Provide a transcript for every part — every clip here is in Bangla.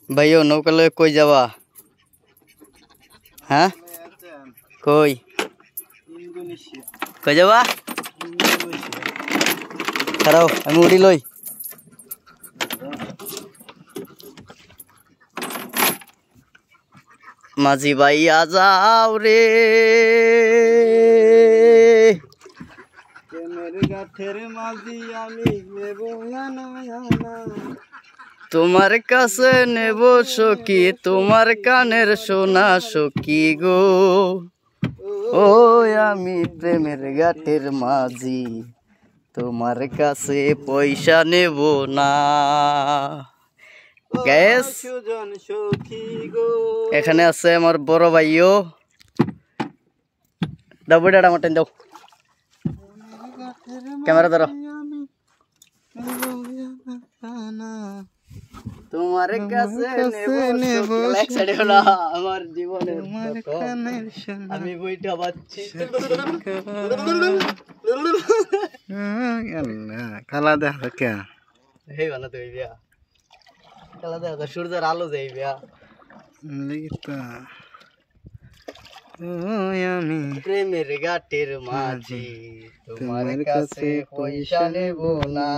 ভাইও নৌকা লয়ে কই যাবা? হ্যাঁ কই কই যাবা? খারাও আমি উড়ি লই। মাঝি ভাইয়া যাও রে গাঠের মাঝি আমি নেব তোমার কাছে নেব সখী তোমার কানের সোনা সখী গো ও আমি প্রেমের গাঠের মাঝি তোমার কাছে পয়সা নেব না। গ্যাস এখানে আছে আমার বড় ভাইও দাও বুড়াটা মটন দাও ক্যামেরা ধরো তোমার কাছে নেব না আমার জীবনে আমি বইটা পাচ্ছি কালা দেখা কে হেই বানা তুই বিয়া কালা দেখা সূর্যের আলো যাই বিয়া আমি প্রেমের গাটের মাঝি তোমার কাছে পয়সা নেব না।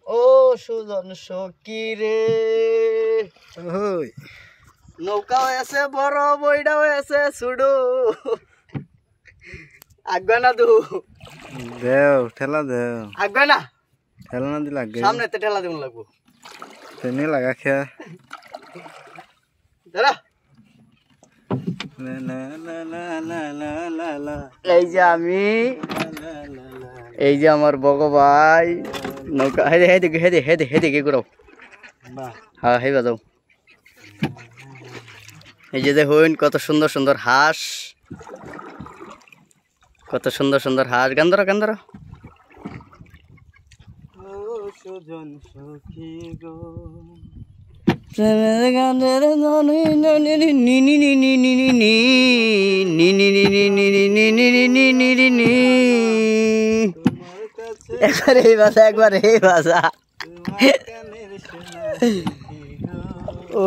ও সুজন সখী রে নৌকা হয়েছে বড় বইটা হয়েছে ছুডু আগবে না তু দেও ঠেলা দেও আগবে না ঠেলা না দিলে আগে সামনে তে ঠেলা দেবো লাগবো তেনে লাগা খেয়া দাঁড়া লা লা লা লা লা লা লা এই যে আমি এই যে আমার বড় ভাই নৌকা হেদে হেদে হেদে হেদে হেদে কে করো হ্যাঁ হে বাজাও এই যে দেখুন কত সুন্দর সুন্দর হাঁস কত সুন্দর সুন্দর হাঁস গান ধরো গান ধরো সুজন সখী গো প্রেমের গানের নি নি নি নি নি নি নি নি নি নি নি নি নি নি নি একবার এই ভাষা একবার এই ভাষা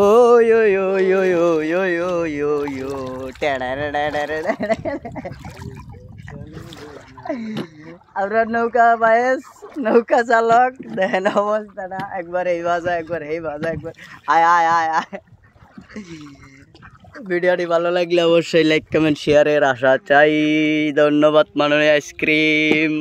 ওই ওই ওই ওই ওই ওই ওই ওই ও আমরা নৌকা বায়েস নৌকা চালক দেখেন অবস্থাটা একবার এই ভাষা একবার এই ভাষা একবার আয় আয় আয় আয়। ভিডিওটি ভালো লাগলে অবশ্যই লাইক কমেন্ট শেয়ারের আশা চাই। ধন্যবাদ মাননীয় আইসক্রিম।